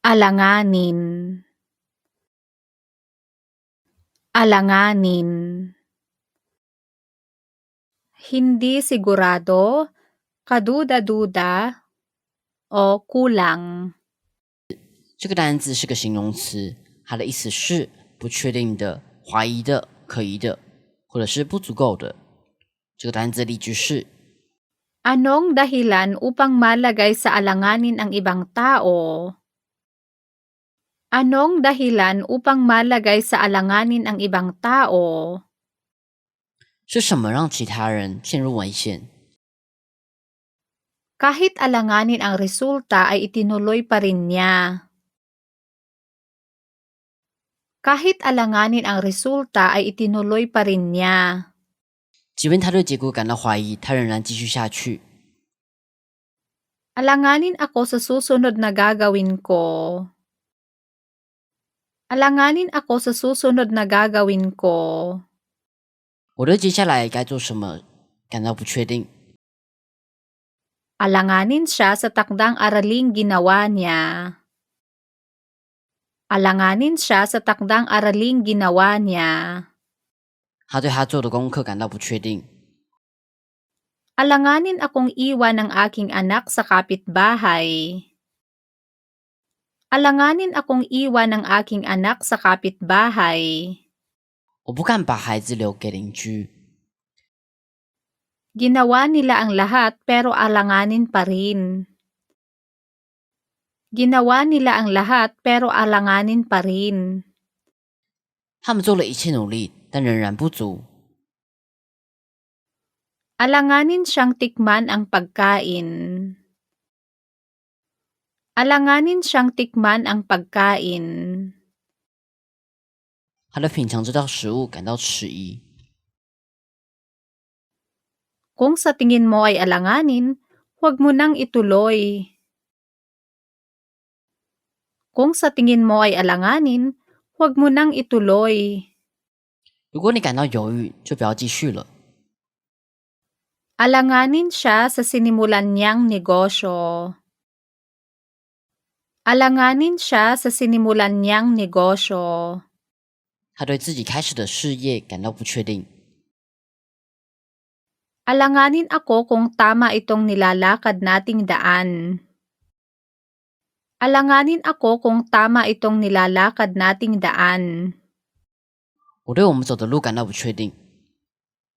Alanganin. Alanganin. Hindi sigurado, kaduda-duda, o kulang. 这个单字是个形容词，它的意思是不确定的、怀疑的、可疑的，或者是不足够的。这个单字例句是 Anong dahilan upang malagay sa alanganin ang ibang tao? Anong dahilan upang malagay sa alanganin ang ibang tao? 是什么让其他人陷入危险？ Kahit alanganin ang resulta ay itinuloy pa rin niya. Kahit alanganin ang resulta ay itinuloy pa rin niya. 即便他对结果感到怀疑，他仍然继续下去。 Alanganin ako sa susunod na gagawin ko. Alanganin ako sa susunod na gagawin ko. 我对接下来该做什么感到不确定。 Alanganin siya sa takdang araling ginawa niya. Alanganin siya sa takdang araling ginawa niya. 他对他做的功课感到不确定。 Alanganin akong iwan ng aking anak sa kapitbahay. Alanganin akong iwan ng aking anak sa kapitbahay. 我不敢把孩子留给邻居。 Ginawa nila ang lahat pero alanganin pa rin. Ginawa nila ang lahat pero alanganin pa rin. 他们做了一切努力，但仍然不足。 Alanganin siyang tikman ang pagkain. Alanganin siyang tikman ang pagkain. 他对品尝这道食物感到迟疑。 Kung sa tingin mo ay alanganin, huwag mo nang ituloy. Kung sa tingin mo ay alanganin, huwag mo nang ituloy. 如果你感到犹豫，就不要继续了。 Alanganin siya sa sinimulan niyang negosyo. Alanganin siya sa sinimulan niyang negosyo. 他对自己开始的事业感到不确定。 Alanganin ako kung tama itong nilalakad nating daan. Alanganin ako kung tama itong nilalakad nating daan. 我对我们走的路感到不确定，